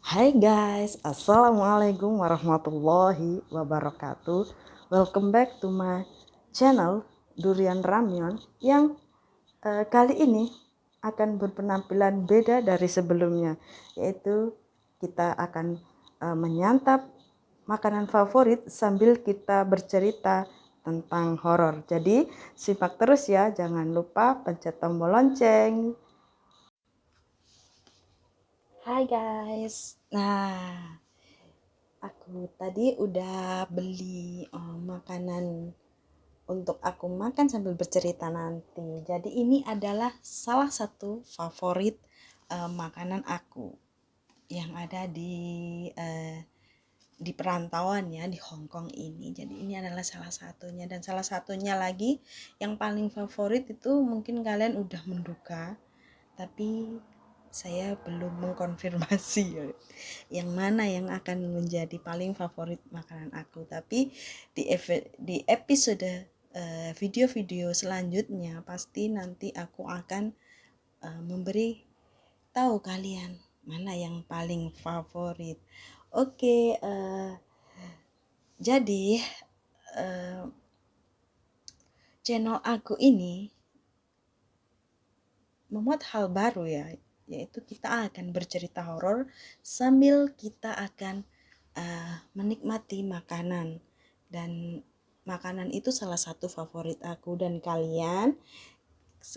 Hai guys, assalamualaikum warahmatullahi wabarakatuh. Welcome back to my channel Durian Ramyon yang kali ini akan berpenampilan beda dari sebelumnya, yaitu kita akan menyantap makanan favorit sambil kita bercerita tentang horor. Jadi simak terus ya, jangan lupa pencet tombol lonceng. Hai guys. Aku tadi udah beli makanan untuk aku makan sambil bercerita nanti. Jadi ini adalah salah satu favorit makanan aku yang ada eh, di perantauan ya, di Hong Kong ini. Jadi ini adalah salah satunya, dan salah satunya lagi yang paling favorit itu mungkin kalian udah menduga, tapi saya belum mengkonfirmasi ya, yang mana yang akan menjadi paling favorit makanan aku. Tapi di episode video-video selanjutnya pasti nanti aku akan memberi tahu kalian mana yang paling favorit. Oke, jadi uh, channel aku ini memuat hal baru ya, yaitu kita akan bercerita horor sambil kita akan menikmati makanan, dan makanan itu salah satu favorit aku. Dan kalian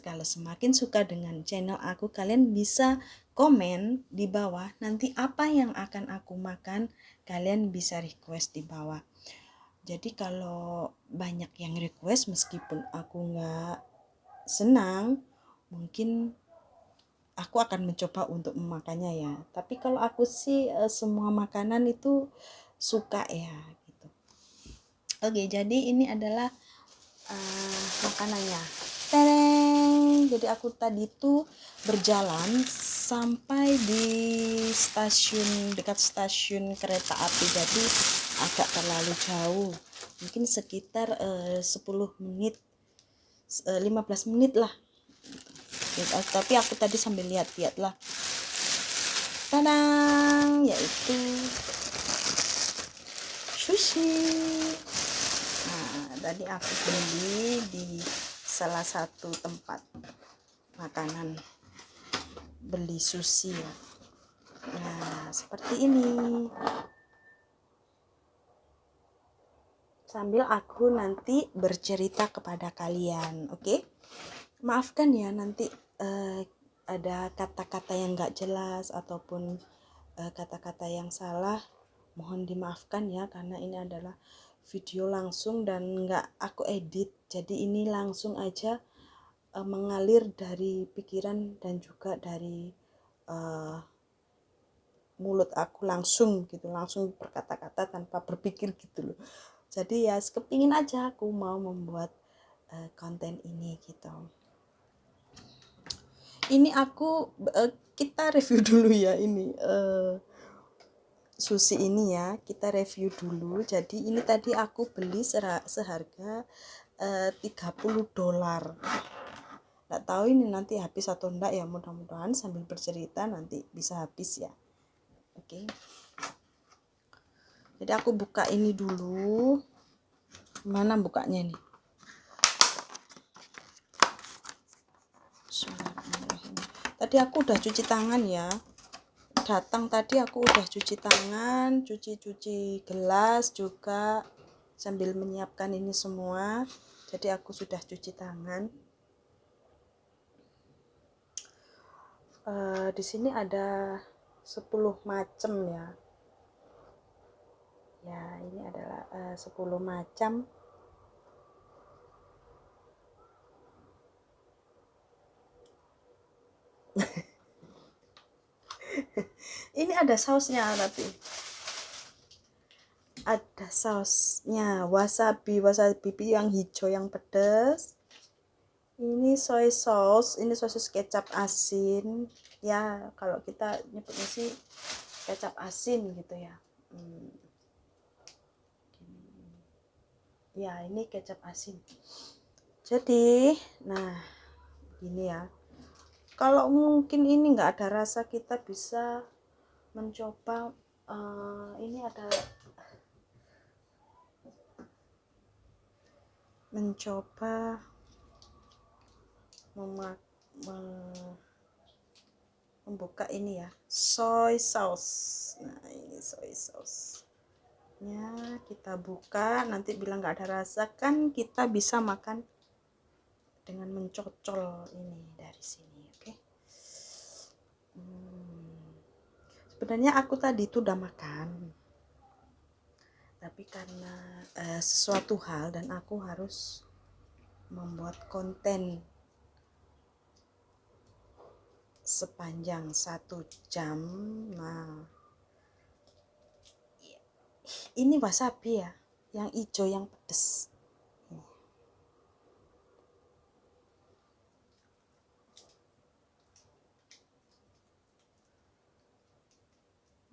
kalau semakin suka dengan channel aku, kalian bisa komen di bawah nanti apa yang akan aku makan, kalian bisa request di bawah. Jadi kalau banyak yang request meskipun aku nggak senang, mungkin aku akan mencoba untuk memakannya ya. Tapi kalau aku sih semua makanan itu suka ya gitu. Oke, jadi ini adalah makanannya. Tereng. Jadi aku tadi tuh berjalan sampai di dekat stasiun kereta api. Jadi agak terlalu jauh. Mungkin sekitar 10 menit 15 menit lah. Tapi aku tadi sambil lihat-lihat lah. Tadang, yaitu sushi. Nah, tadi aku beli di salah satu tempat makanan, beli sushi. Nah, seperti ini. Sambil aku nanti bercerita kepada kalian, oke? Maafkan ya nanti ada kata-kata yang gak jelas ataupun kata-kata yang salah, mohon dimaafkan ya, karena ini adalah video langsung dan gak aku edit. Jadi ini langsung aja mengalir dari pikiran dan juga dari mulut aku langsung gitu, langsung berkata-kata tanpa berpikir gitu loh. Jadi ya kepingin aja aku mau membuat konten ini gitu. Ini aku kita review dulu ya ini sushi ini ya, kita review dulu. Jadi ini tadi aku beli seharga $30. Nggak tahu ini nanti habis atau enggak ya, mudah-mudahan sambil bercerita nanti bisa habis ya. Oke. Jadi aku buka ini dulu. Mana bukanya nih? Tadi aku udah cuci tangan ya. Datang tadi aku udah cuci tangan, cuci gelas juga sambil menyiapkan ini semua. Jadi aku sudah cuci tangan. Di sini ada 10 macam ya. Ya, ini adalah 10 macam. Ini ada sausnya, tapi ada sausnya wasabi yang hijau yang pedas. Ini soy sauce, ini sosis kecap asin ya, kalau kita nyebutnya sih kecap asin gitu ya. Ya, ini kecap asin. Jadi nah ini ya, kalau mungkin ini nggak ada rasa, kita bisa mencoba ini ada mencoba membuka ini ya, soy sauce. Nah, ini soy sauce nya kita buka, nanti bilang nggak ada rasa, kan kita bisa makan dengan mencocol ini dari sini. Oke. Sebenarnya aku tadi itu udah makan, tapi karena sesuatu hal dan aku harus membuat konten sepanjang 1 jam. Nah, ini wasabi ya, yang hijau yang pedes.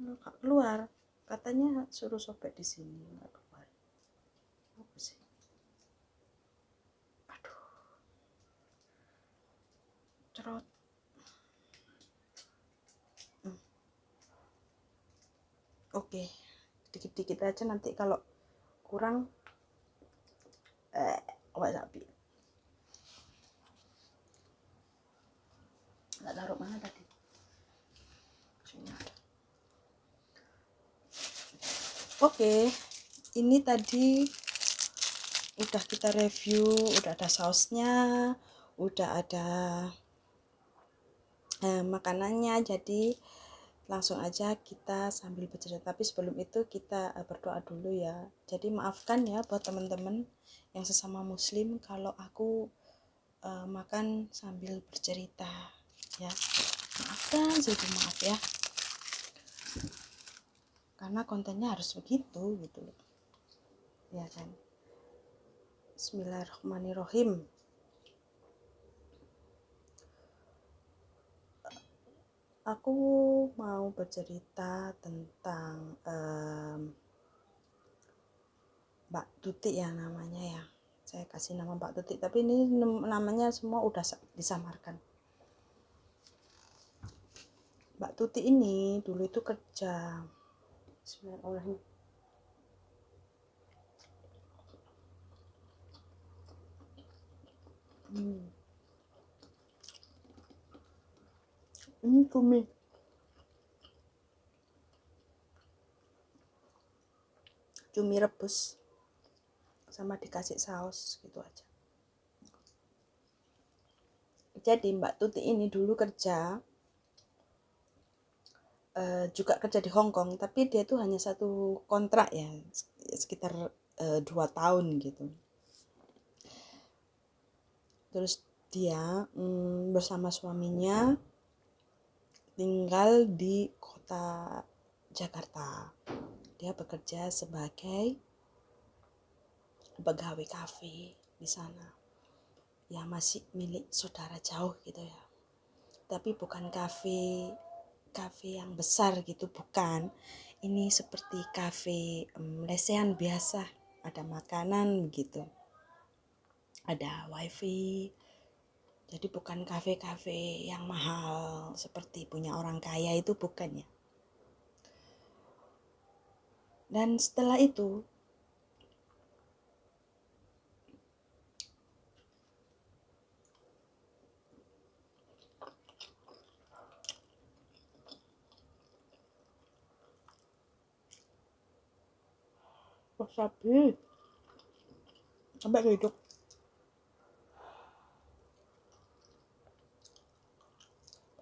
Nggak keluar, katanya suruh sobek di sini, nggak keluar. Apa sih? Aduh, cerot. Oke, dikit-dikit aja, nanti kalau kurang wasabi. Nggak taruh mana tadi? Sini ada. Oke, ini tadi udah kita review, udah ada sausnya, udah ada makanannya, jadi langsung aja kita sambil bercerita. Tapi sebelum itu kita berdoa dulu ya. Jadi maafkan ya buat teman-teman yang sesama muslim kalau aku makan sambil bercerita ya. Maafkan, jadi maaf ya. Karena kontennya harus begitu gitu loh. Ya kan. Bismillahirrahmanirrahim. Aku mau bercerita tentang Mbak Tuti ya namanya ya. Saya kasih nama Mbak Tuti, tapi ini namanya semua udah disamarkan. Mbak Tuti ini dulu itu kerja. Bismillahirrahmanirrahim. Ini cumi rebus sama dikasih saus gitu aja. Jadi Mbak Tuti ini dulu kerja juga kerja di Hong Kong, tapi dia tuh hanya 1 kontrak ya, sekitar 2 tahun gitu. Terus dia bersama suaminya tinggal di kota Jakarta. Dia bekerja sebagai pegawai kafe di sana. Ya masih milik saudara jauh gitu ya. Tapi bukan kafe yang besar gitu, bukan. Ini seperti kafe lesehan biasa, ada makanan gitu, ada wifi. Jadi bukan kafe-kafe yang mahal seperti punya orang kaya, itu bukan ya. Dan setelah itu wasabi sampai hidup.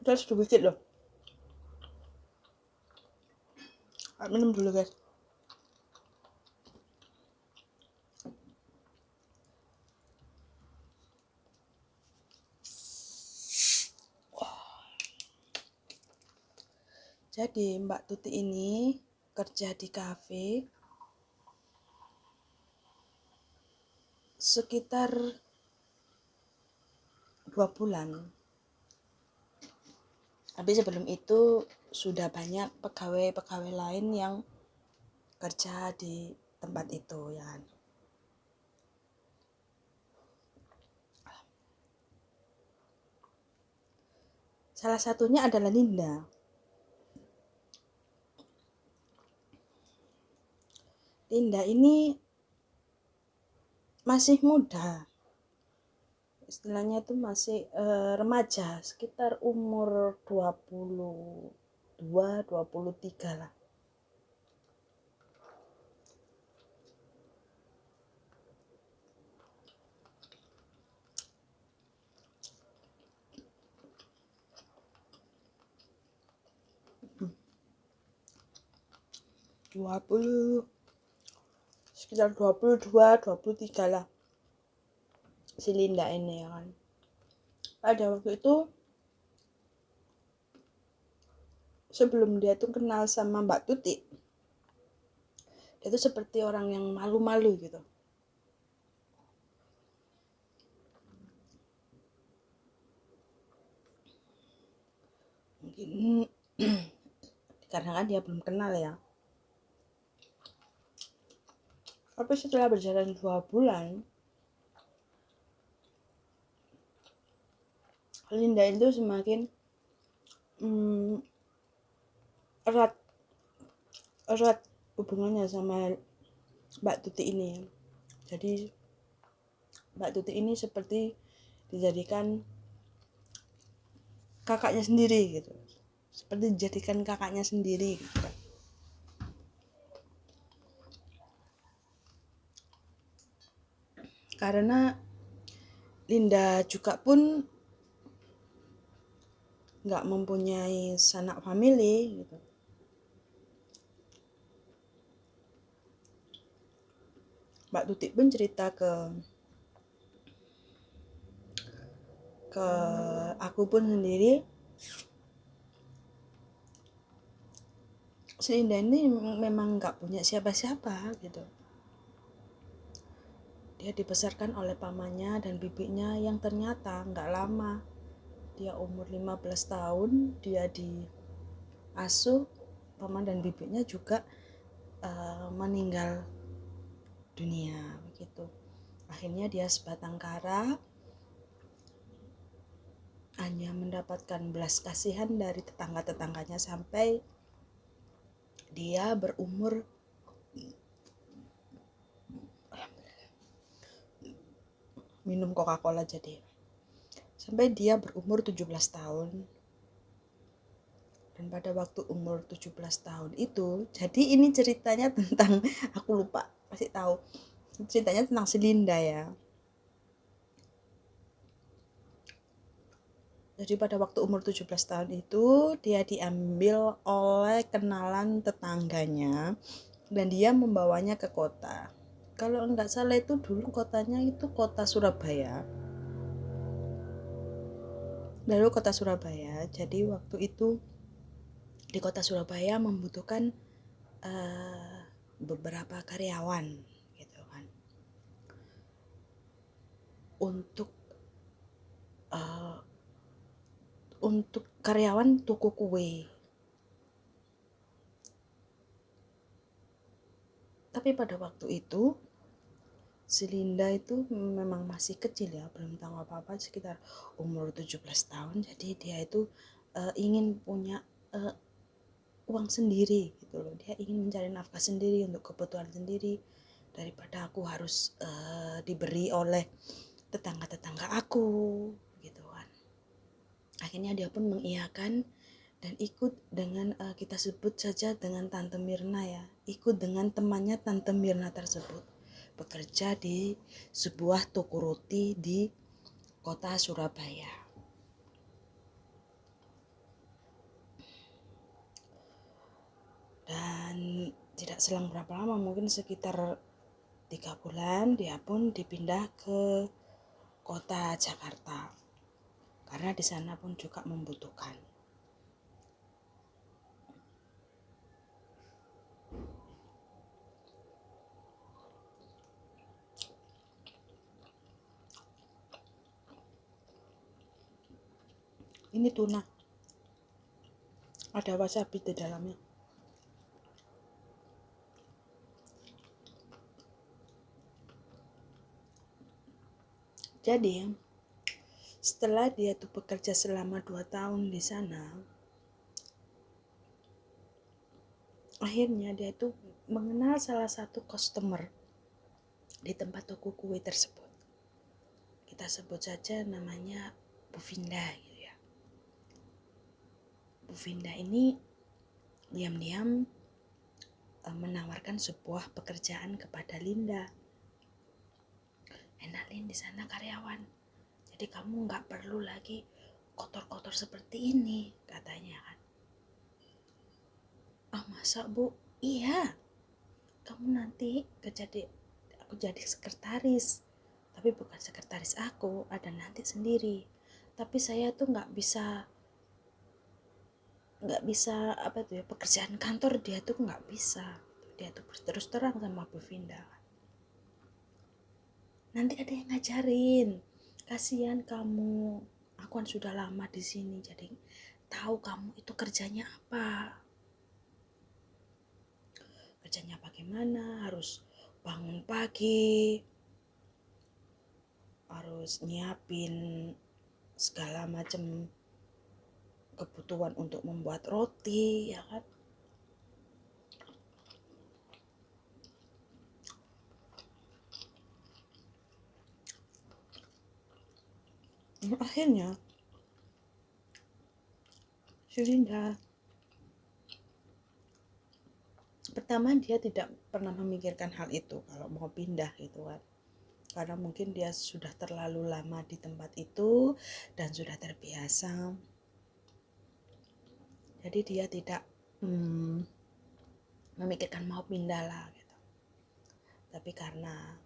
Terus sedikit loh. Minum dulu guys. Jadi Mbak Tuti ini kerja di kafe sekitar 2 bulan. Tapi sebelum itu sudah banyak pegawai-pegawai lain yang kerja di tempat itu ya kan. Salah satunya adalah Linda. Linda ini masih muda, istilahnya tuh masih remaja, sekitar umur 22 23 lah. Sekitar 22 23 lah si Linda ini ya kan. Pada waktu itu sebelum dia tuh kenal sama Mbak Tuti, dia tuh seperti orang yang malu-malu gitu. Mungkin karena kan dia belum kenal ya. Tapi setelah berjalan 2 bulan, Linda itu semakin erat hubungannya sama Mbak Tuti ini. Jadi Mbak Tuti ini seperti dijadikan kakaknya sendiri gitu. Seperti dijadikan kakaknya sendiri gitu. Karena Linda juga pun nggak mempunyai sanak family gitu. Mbak Tuti pun cerita ke aku pun sendiri, si Linda ini memang nggak punya siapa-siapa gitu. Dia dibesarkan oleh pamannya dan bibinya yang ternyata nggak lama. Dia umur 15 tahun, dia diasuh, paman dan bibinya juga meninggal dunia begitu. Akhirnya dia sebatang kara, hanya mendapatkan belas kasihan dari tetangga-tetangganya sampai dia berumur minum Coca-Cola jadi sampai dia berumur 17 tahun. Dan pada waktu umur 17 tahun itu, jadi ini ceritanya tentang aku lupa kasih tahu, ceritanya tentang si Linda ya. Jadi pada waktu umur 17 tahun itu dia diambil oleh kenalan tetangganya dan dia membawanya ke kota. Kalau enggak salah itu dulu kotanya itu kota Surabaya. Lalu kota Surabaya, jadi waktu itu di kota Surabaya membutuhkan beberapa karyawan gitu kan. Untuk karyawan toko kue. Tapi pada waktu itu si Linda itu memang masih kecil ya, belum tahu apa-apa, sekitar umur 17 tahun. Jadi dia itu ingin punya uang sendiri gitu loh. Dia ingin mencari nafkah sendiri untuk kebutuhan sendiri, daripada aku harus diberi oleh tetangga-tetangga aku gitu kan. Akhirnya dia pun mengiyakan dan ikut dengan kita sebut saja dengan Tante Mirna ya, ikut dengan temannya Tante Mirna tersebut bekerja di sebuah toko roti di kota Surabaya. Dan tidak selang berapa lama, mungkin sekitar 3 bulan, dia pun dipindah ke kota Jakarta karena di sana pun juga membutuhkan. Ini tuna, ada wasabi di dalamnya. Jadi setelah dia tuh bekerja selama 2 tahun di sana, akhirnya dia itu mengenal salah satu customer di tempat toko kue tersebut. Kita sebut saja namanya Bu Vinda gitu ya. Bu Vinda ini diam-diam menawarkan sebuah pekerjaan kepada Linda. Enak Lin, di sana karyawan, jadi kamu nggak perlu lagi kotor-kotor seperti ini, katanya kan. Ah masa Bu? Iya, kamu nanti aku jadi sekretaris, tapi bukan sekretaris aku, ada nanti sendiri. Tapi saya tuh nggak bisa apa tuh ya, pekerjaan kantor dia tuh nggak bisa. Dia tuh terus terang sama Bu Vinda. Nanti ada yang ngajarin, kasihan kamu, aku kan sudah lama di sini jadi tahu kamu itu kerjanya apa. Kerjanya bagaimana, harus bangun pagi, harus nyiapin segala macam kebutuhan untuk membuat roti, ya kan. Akhirnya si Linda pertama dia tidak pernah memikirkan hal itu kalau mau pindah gitu kan, karena mungkin dia sudah terlalu lama di tempat itu dan sudah terbiasa. Jadi dia tidak memikirkan mau pindah lah gitu. Tapi karena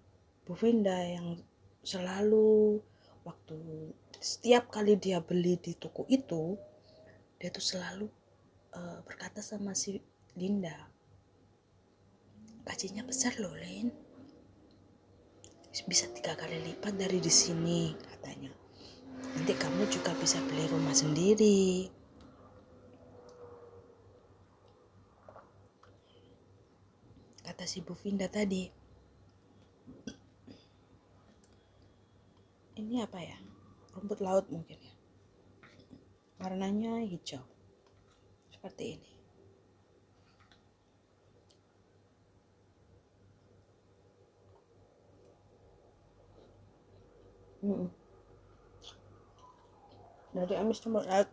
Bu Vinda yang selalu waktu setiap kali dia beli di toko itu, dia tuh selalu berkata sama si Linda, gajinya besar loh Lin, bisa 3 kali lipat dari di sini katanya. Nanti kamu juga bisa beli rumah sendiri. Kata si Bu Vinda tadi, ini apa ya? Rumput laut mungkin ya. Warnanya hijau. Seperti ini. Dari amis rumput laut.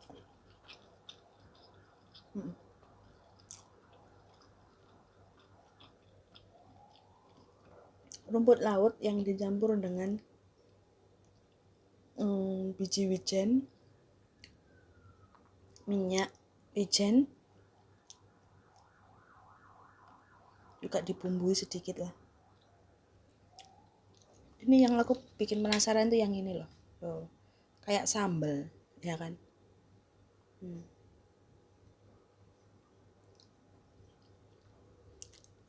Rumput laut yang dicampur dengan biji wijen, minyak wijen, juga dibumbui sedikit lah. Ini yang aku bikin penasaran tuh yang ini loh, kayak sambal ya kan.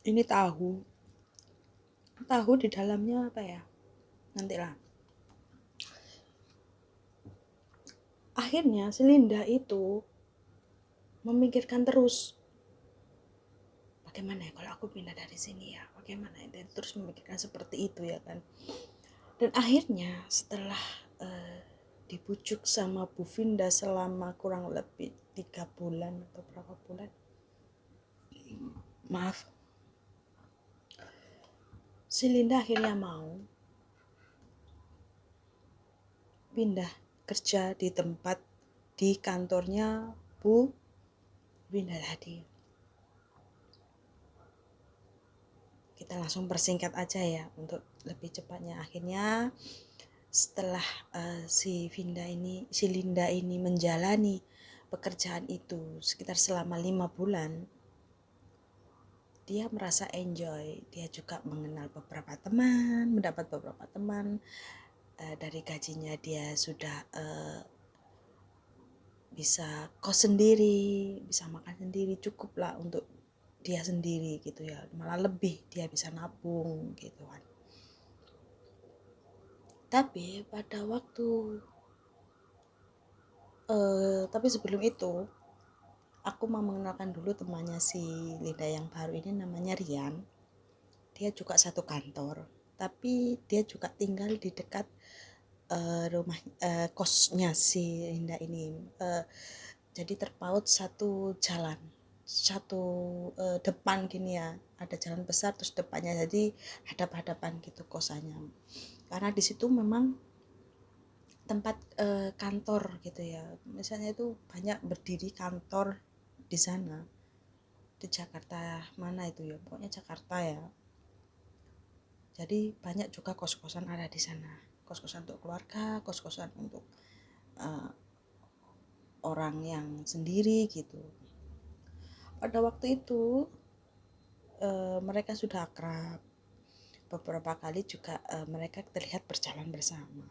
Ini tahu di dalamnya apa ya, nantilah. Akhirnya si Linda itu memikirkan terus, bagaimana ya kalau aku pindah dari sini ya, bagaimana ya, dan terus memikirkan seperti itu ya kan. Dan akhirnya setelah dibujuk sama Bu Vinda selama kurang lebih 3 bulan atau berapa bulan, maaf, si Linda akhirnya mau pindah kerja di kantornya Bu Vinda tadi. Kita langsung persingkat aja ya untuk lebih cepatnya. Akhirnya setelah si Linda ini menjalani pekerjaan itu sekitar selama 5 bulan, dia merasa enjoy. Dia juga mendapat beberapa teman. Dari gajinya dia sudah bisa kos sendiri, bisa makan sendiri, cukup lah untuk dia sendiri gitu ya, malah lebih dia bisa nabung gitu kan. Tapi pada waktu tapi sebelum itu aku mau mengenalkan dulu temannya si Linda yang baru ini, namanya Rian. Dia juga satu kantor, tapi dia juga tinggal di dekat rumah kosnya si Linda ini. Jadi terpaut satu jalan satu depan gini ya, ada jalan besar terus depannya, jadi hadap-hadapan gitu kosannya. Karena di situ memang tempat kantor gitu ya, misalnya itu banyak berdiri kantor di sana, di Jakarta mana itu ya, pokoknya Jakarta ya. Jadi banyak juga kos-kosan ada di sana, kos-kosan untuk keluarga, kos-kosan untuk orang yang sendiri gitu. Pada waktu itu mereka sudah akrab, beberapa kali juga mereka terlihat berjalan bersama.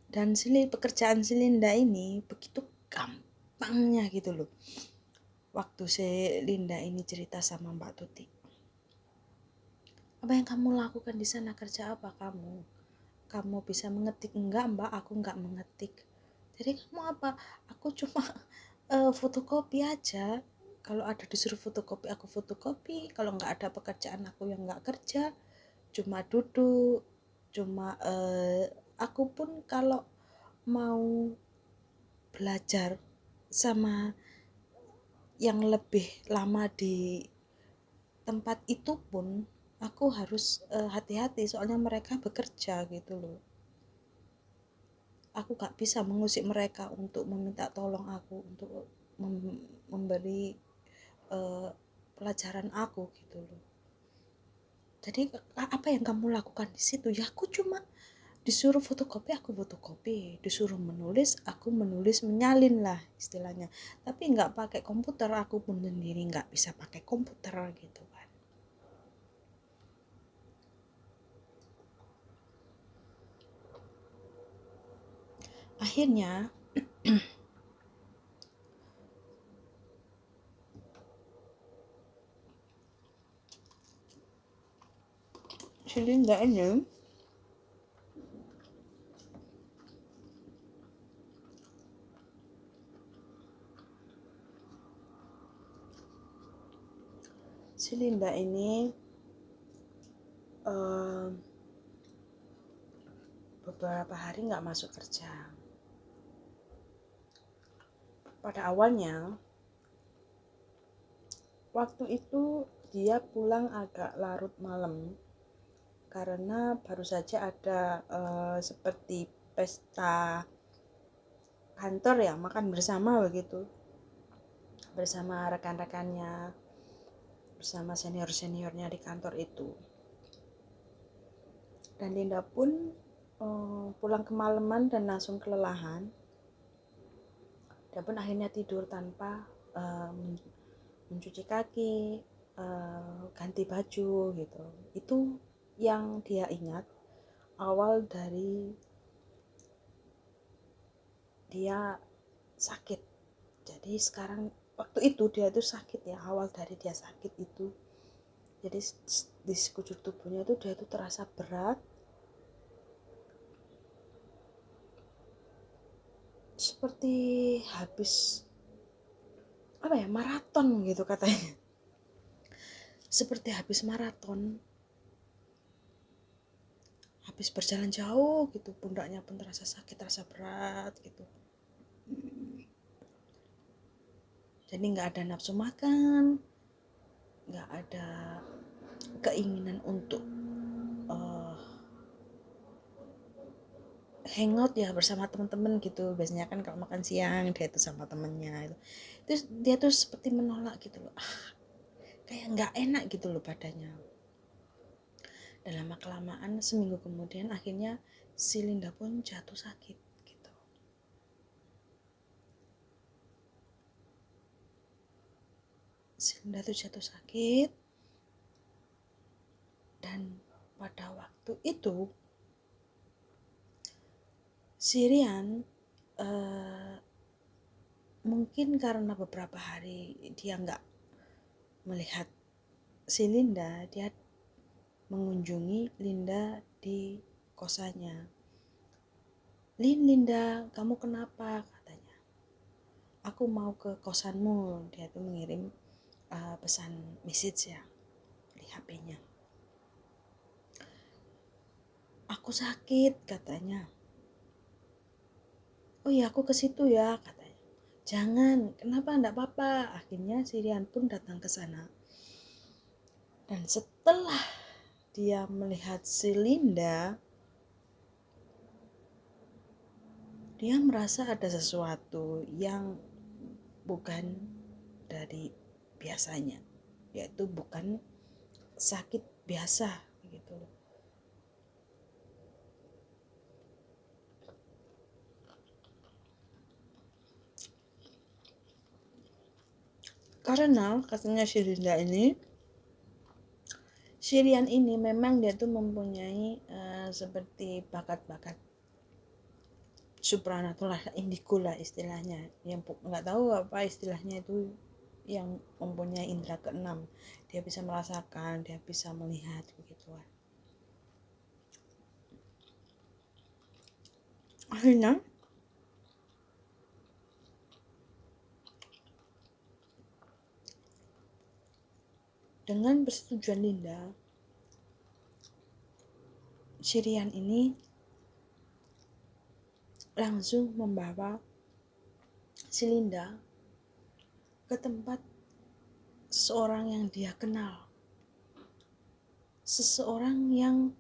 Dan pekerjaan si Linda ini begitu gampangnya gitu loh. Waktu si Linda ini cerita sama Mbak Tuti, apa yang kamu lakukan di sana, kerja apa kamu bisa mengetik? Enggak mbak, aku enggak mengetik. Jadi kamu apa? Aku cuma fotokopi aja. Kalau ada disuruh fotokopi aku fotokopi, kalau enggak ada pekerjaan aku yang enggak kerja, cuma duduk. Cuma aku pun kalau mau belajar sama yang lebih lama di tempat itu pun aku harus hati-hati, soalnya mereka bekerja gitu loh. Aku gak bisa mengusik mereka untuk meminta tolong aku untuk memberi pelajaran aku gitu loh. Jadi apa yang kamu lakukan di situ? Ya aku cuma disuruh fotokopi aku fotokopi, disuruh menulis aku menulis, menyalin lah istilahnya. Tapi nggak pakai komputer, aku pun sendiri nggak bisa pakai komputer gitu kan. Akhirnya si Linda ini si Linda ini beberapa hari nggak masuk kerja. Pada awalnya waktu itu dia pulang agak larut malam karena baru saja ada seperti pesta kantor ya, makan bersama begitu, bersama rekan-rekannya, bersama senior-seniornya di kantor itu. Dan Linda pun pulang kemalaman dan langsung kelelahan. Dia pun akhirnya tidur tanpa mencuci kaki, ganti baju gitu. Itu yang dia ingat awal dari dia sakit. Jadi sekarang waktu itu dia itu sakit ya, awal dari dia sakit itu. Jadi di sekujur tubuhnya itu dia itu terasa berat, seperti habis apa ya, maraton gitu katanya. Seperti habis maraton, habis berjalan jauh gitu, pundaknya pun terasa sakit, terasa berat gitu. Jadi nggak ada nafsu makan, nggak ada keinginan untuk hangout ya bersama teman-teman gitu. Biasanya kan kalau makan siang dia itu sama temennya itu. Terus dia tuh seperti menolak gitu loh. Kayak nggak enak gitu loh badannya. Dan lama kelamaan seminggu kemudian akhirnya si Linda pun jatuh sakit gitu. Si Linda tuh jatuh sakit, dan pada waktu itu Sirian mungkin karena beberapa hari dia nggak melihat si Linda, dia mengunjungi Linda di kosannya. Linda, kamu kenapa? Katanya. Aku mau ke kosanmu. Dia tuh mengirim pesan message ya di HP-nya. Aku sakit katanya. Oh iya, aku ke situ ya katanya. Jangan, kenapa enggak apa-apa? Akhirnya si Rian pun datang ke sana. Dan setelah dia melihat si Linda, dia merasa ada sesuatu yang bukan dari biasanya, yaitu bukan sakit biasa gitu. Karena katanya si Linda ini, si Rian ini memang dia tuh mempunyai seperti bakat-bakat supranatural, indigo lah istilahnya, yang nggak tahu apa istilahnya itu, yang mempunyai indera keenam. Dia bisa merasakan, dia bisa melihat begituan. Akhirnya dengan persetujuan Linda, si Rian ini langsung membawa si Linda ke tempat seseorang yang dia kenal, seseorang yang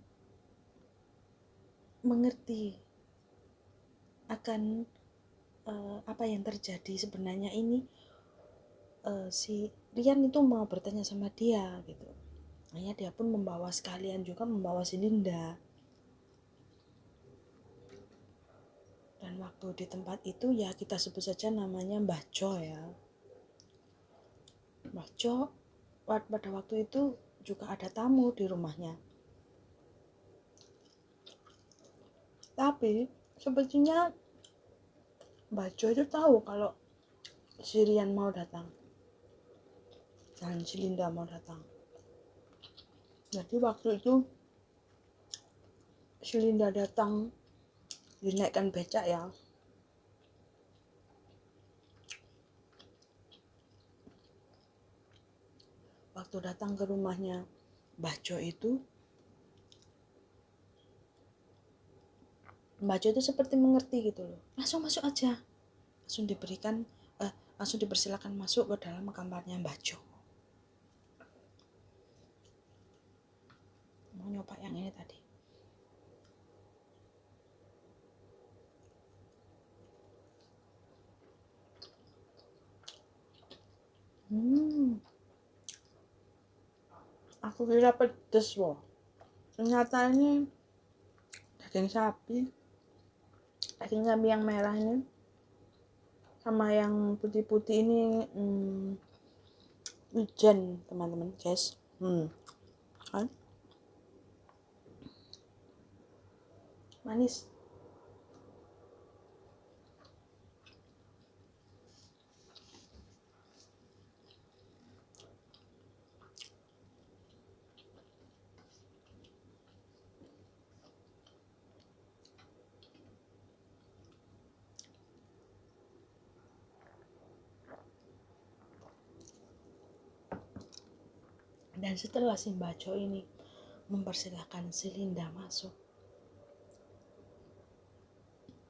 mengerti akan apa yang terjadi sebenarnya ini. Si Rian itu mau bertanya sama dia gitu. Akhirnya dia pun membawa sekalian juga membawa si Linda. Dan waktu di tempat itu ya kita sebut saja namanya Mbah Jo ya. Mbah Jo pada waktu itu juga ada tamu di rumahnya. Tapi sebetulnya Mbah Jo itu tahu kalau si Rian mau datang dan si Linda mau datang. Jadi waktu itu si Linda datang dinaikkan becak ya. Waktu datang ke rumahnya Mbah Jo itu, Mbah Jo itu seperti mengerti gitu loh. Langsung masuk aja. Langsung diberikan langsung dipersilakan masuk ke dalam kamarnya Mbah Jo. Mau nyoba yang ini tadi. Aku kira pedes loh. Ternyata ini daging sapi yang merah ini sama yang putih-putih ini wijen teman-teman guys. Kan? Manis. Dan setelah si Mbah Jo ini mempersilahkan si Linda masuk,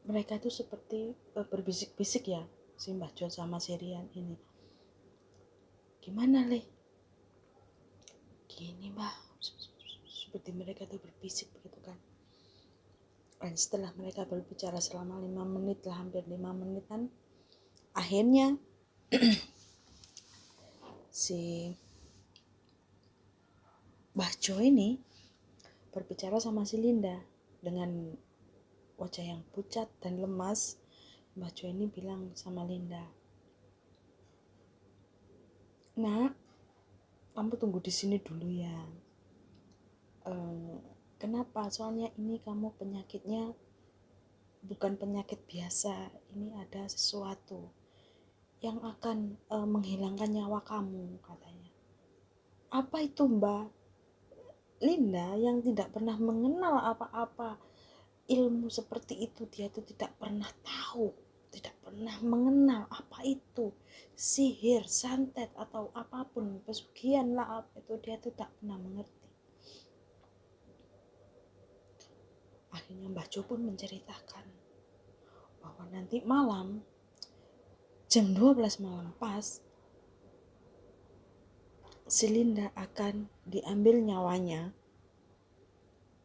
mereka itu seperti berbisik-bisik ya, si Mbah Jo sama si Rian ini. Gimana Le? Gini Mbah, seperti mereka tuh berbisik begitu kan. Dan setelah mereka berbicara selama 5 menit lah, hampir 5 menitan, akhirnya si Mbah Jo ini berbicara sama si Linda dengan wajah yang pucat dan lemas. Mbah Jo ini bilang sama Linda, "Nak, kamu tunggu di sini dulu ya. Kenapa? Soalnya ini kamu penyakitnya bukan penyakit biasa. Ini ada sesuatu yang akan menghilangkan nyawa kamu," katanya. Apa itu Mbak? Linda yang tidak pernah mengenal apa-apa ilmu seperti itu, dia itu tidak pernah tahu, tidak pernah mengenal apa itu sihir, santet atau apapun, pesugihan lah apa itu, dia itu tidak pernah mengerti. Akhirnya Mbah Jo pun menceritakan bahwa nanti malam jam 12 malam pas si Linda akan diambil nyawanya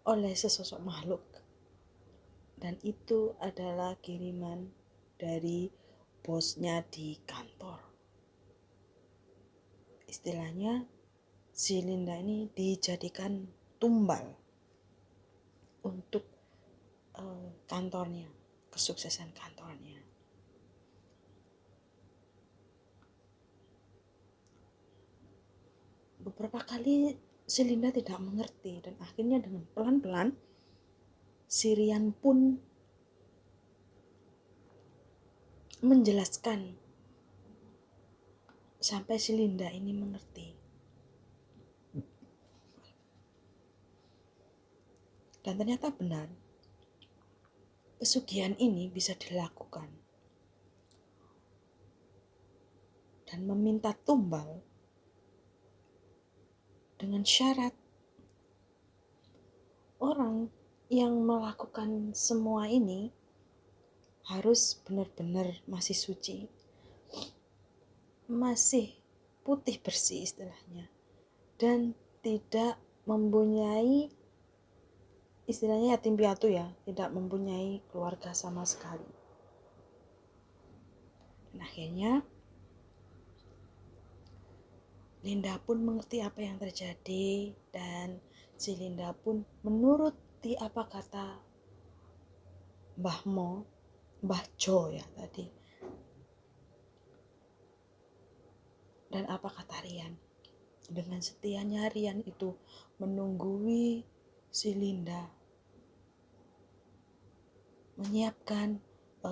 oleh sesosok makhluk, dan itu adalah kiriman dari bosnya di kantor. Istilahnya si Linda ini dijadikan tumbal untuk kantornya, kesuksesan kantornya. Beberapa kali si Linda tidak mengerti, dan akhirnya dengan pelan-pelan si Rian pun menjelaskan sampai si Linda ini mengerti. Dan ternyata benar, pesugihan ini bisa dilakukan dan meminta tumbal dengan syarat orang yang melakukan semua ini harus benar-benar masih suci, masih putih bersih istilahnya, dan tidak mempunyai, istilahnya yatim piatu ya, tidak mempunyai keluarga sama sekali. Dan akhirnya Linda pun mengerti apa yang terjadi, dan si Linda pun menuruti apa kata Mbah Jo ya tadi. Dan apa kata Rian? Dengan setianya Rian itu menunggui si Linda, menyiapkan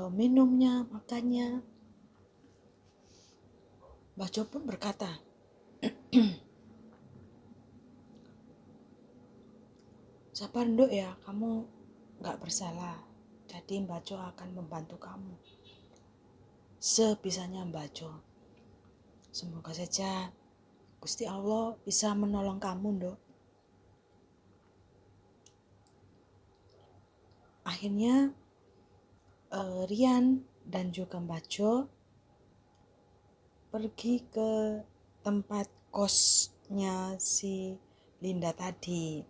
minumnya, makannya. Mbah Jo pun berkata, sabar nduk ya, kamu gak bersalah. Jadi Mbah Jo akan membantu kamu sebisanya Mbah Jo. Semoga saja Gusti Allah bisa menolong kamu nduk. Akhirnya Rian dan juga Mbah Jo pergi ke tempat kosnya si Linda tadi.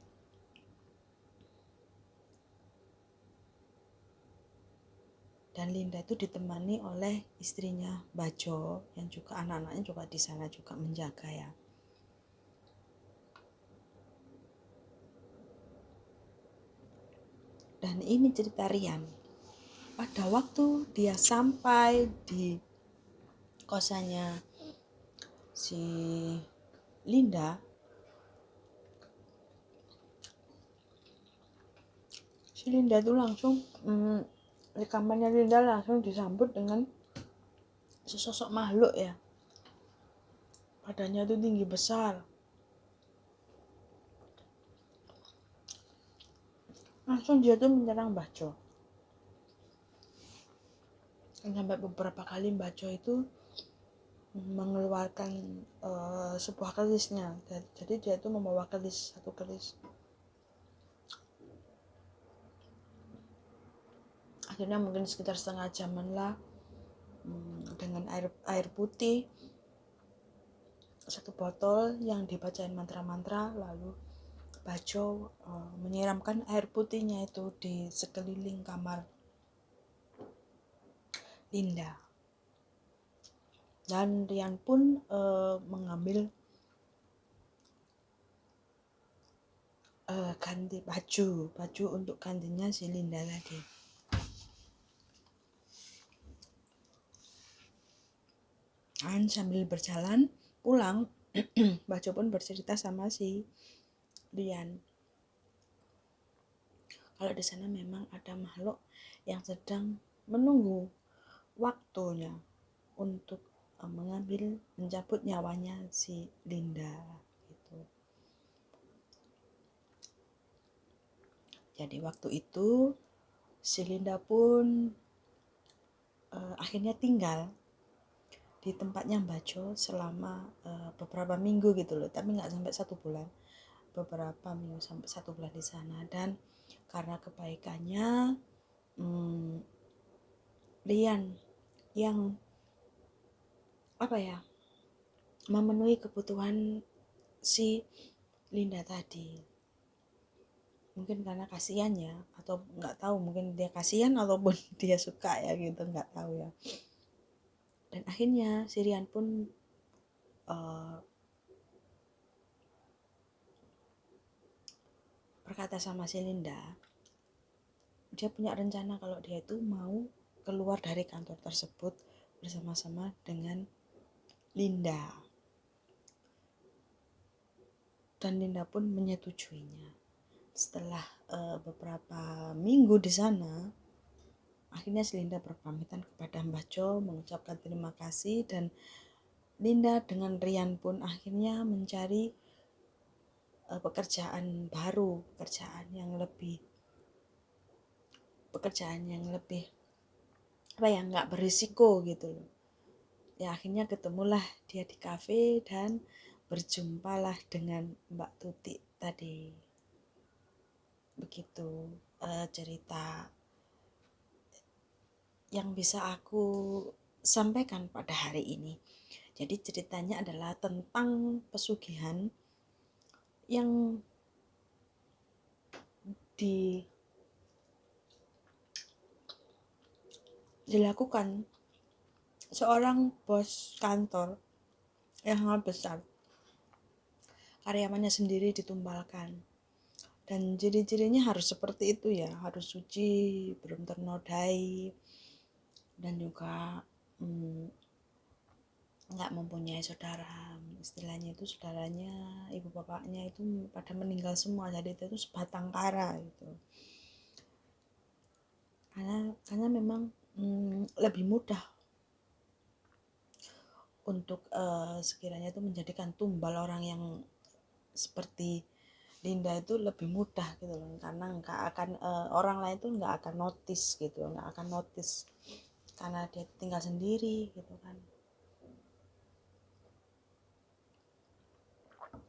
Dan Linda itu ditemani oleh istrinya Mbah Jo, yang juga anak-anaknya juga di sana juga menjaga ya. Dan ini cerita Rian. Pada waktu dia sampai di kosannya si Linda, si Linda itu langsung di kamarnya Linda langsung disambut dengan sesosok makhluk ya. Badannya itu tinggi besar. Langsung dia tuh menyerang Mbah Jo. Sampai beberapa kali Mbah Jo itu mengeluarkan sebuah kerisnya. Jadi dia itu membawa keris, satu keris. Akhirnya mungkin sekitar setengah jaman lah, dengan air putih, satu botol yang dibacain mantra-mantra, lalu Mbah Jo menyiramkan air putihnya itu di sekeliling kamar Linda. Dan Rian pun mengambil ganti baju untuk gantinya si Linda tadi. Dan sambil berjalan pulang, Mbah Jo pun bercerita sama si Rian, kalau di sana memang ada makhluk yang sedang menunggu waktunya untuk mencabut nyawanya si Linda gitu. Jadi waktu itu si Linda pun akhirnya tinggal di tempatnya Mbah Jo selama beberapa minggu gitu loh, tapi nggak sampai 1 bulan, beberapa minggu sampai 1 bulan di sana. Dan karena kebaikannya Rian yang apa ya, memenuhi kebutuhan si Linda tadi. Mungkin karena kasihan ya, atau nggak tahu, mungkin dia kasihan ataupun dia suka ya gitu, nggak tahu ya. Dan akhirnya si Rian pun berkata sama si Linda, dia punya rencana kalau dia itu mau keluar dari kantor tersebut bersama-sama dengan Linda. Dan Linda pun menyetujuinya. Setelah beberapa minggu di sana, akhirnya si Linda berpamitan kepada Mbah Jo, mengucapkan terima kasih, dan Linda dengan Rian pun akhirnya mencari pekerjaan baru, pekerjaan yang lebih apa ya, nggak berisiko gitu loh. Ya akhirnya ketemulah dia di kafe dan berjumpalah dengan Mbak Tuti tadi. Begitu cerita yang bisa aku sampaikan pada hari ini. Jadi ceritanya adalah tentang pesugihan yang dilakukan seorang bos kantor yang sangat besar. Karyawannya sendiri ditumbalkan. Dan ciri-cirinya harus seperti itu ya, harus suci, belum ternodai, dan juga nggak mempunyai saudara. Istilahnya itu saudaranya, ibu bapaknya itu pada meninggal semua, jadi itu sebatang kara gitu. Karena memang lebih mudah untuk sekiranya itu menjadikan tumbal orang yang seperti Linda itu lebih mudah gitu loh, karena nggak akan orang lain itu nggak akan notice gitu, nggak akan notice karena dia tinggal sendiri gitu kan,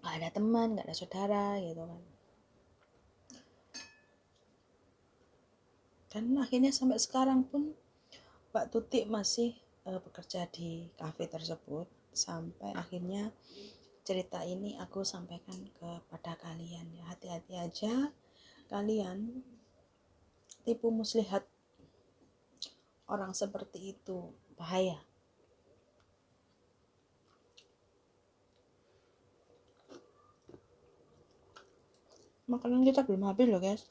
nggak ada teman, nggak ada saudara gitu kan. Dan akhirnya sampai sekarang pun Mbak Tuti masih bekerja di kafe tersebut, sampai akhirnya cerita ini aku sampaikan kepada kalian ya. Hati-hati aja kalian tipu muslihat orang seperti itu, bahaya. Makanan kita belum habis loh guys.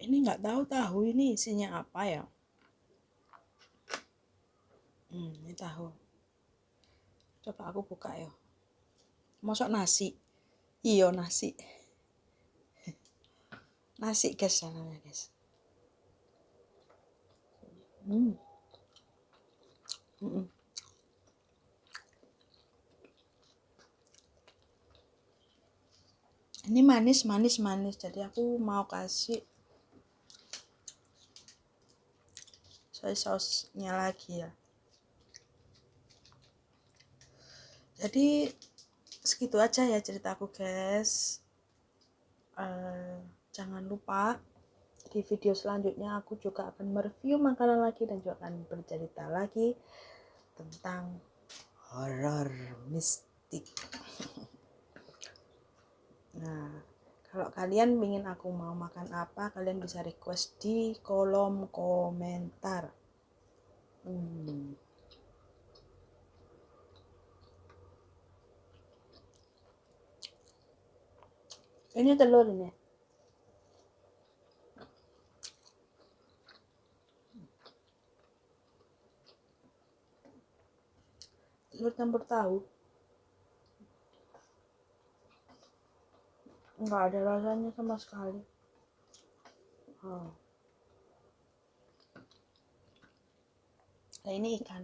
Ini nggak tahu ini isinya apa ya. Ini tahu. Coba aku buka ya. Masuk nasi. Iya nasi. Nasi guys, namanya guys. Ini manis. Jadi aku mau kasih soy sauce-nya lagi ya. Jadi segitu aja ya ceritaku guys. Jangan lupa di video selanjutnya aku juga akan mereview makanan lagi dan juga akan bercerita lagi tentang horor mistik. Nah, kalau kalian ingin aku mau makan apa, kalian bisa request di kolom komentar. Ini telur ini. Telur campur tahu. Nggak ada rasanya sama sekali. Nah ini ikan.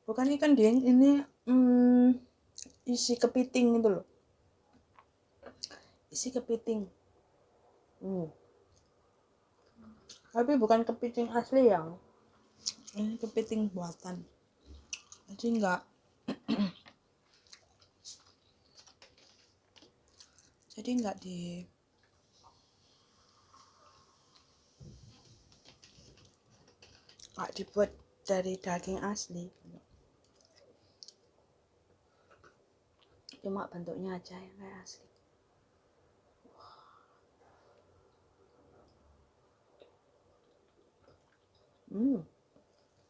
Bukan ikan geng, ini isi kepiting itu loh. Isi kepiting. Tapi bukan kepiting asli yang ini kepiting buatan. Jadi enggak Jadi nggak dibuat dari daging asli, cuma bentuknya aja yang kayak asli.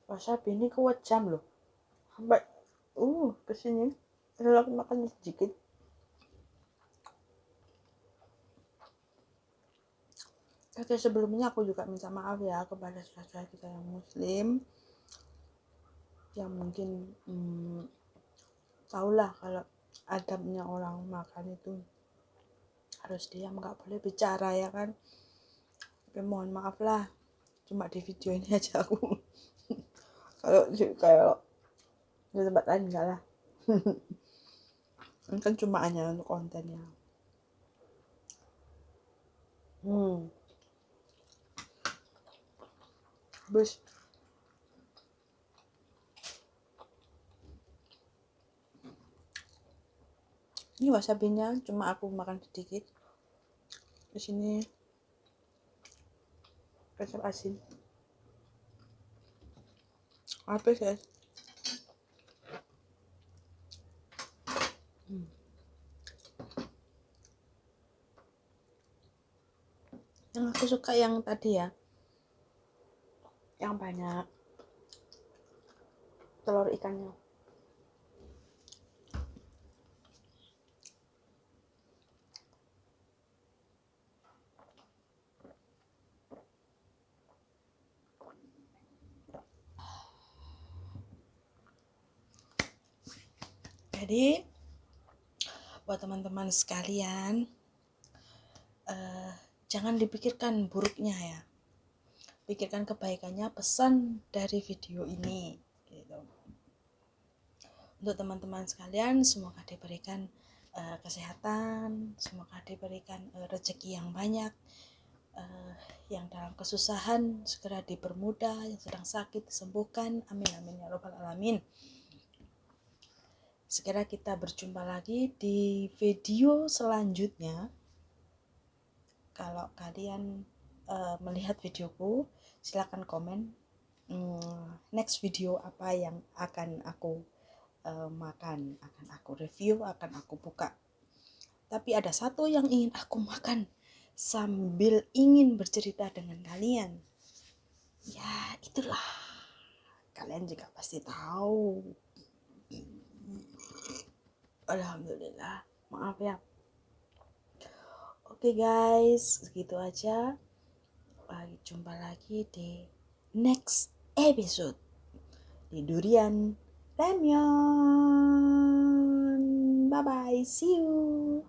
Wasabi ini kewajam loh, sampai kesini kalau aku makan sedikit. Oke, sebelumnya aku juga minta maaf ya kepada saudara kita yang muslim, yang mungkin tahulah kalau adabnya orang makan itu harus diam, nggak boleh bicara ya kan. Tapi mohon maaf lah, cuma di video ini aja aku kalau di tempat lain enggak lah. Ini kan cuma hanya untuk kontennya. Bus, ini wasabinya cuma aku makan sedikit. Di sini kecap asin. Apa sih? Yang aku suka yang tadi ya, yang banyak telur ikannya. Jadi buat teman-teman sekalian, jangan dipikirkan buruknya ya, pikirkan kebaikannya, pesan dari video ini gitu. Untuk teman-teman sekalian, semoga diberikan kesehatan, semoga diberikan rezeki yang banyak, yang dalam kesusahan segera dipermudah, yang sedang sakit disembuhkan, amin amin ya robbal alamin. Segera kita berjumpa lagi di video selanjutnya. Kalau kalian melihat videoku, silakan komen next video apa yang akan aku makan, akan aku review, akan aku buka. Tapi ada satu yang ingin aku makan sambil ingin bercerita dengan kalian. Ya, itulah. Kalian juga pasti tahu. Alhamdulillah. Maaf ya. Oke guys, segitu aja. Jumpa lagi di next episode di Durian Ramyeon. Bye bye, see you.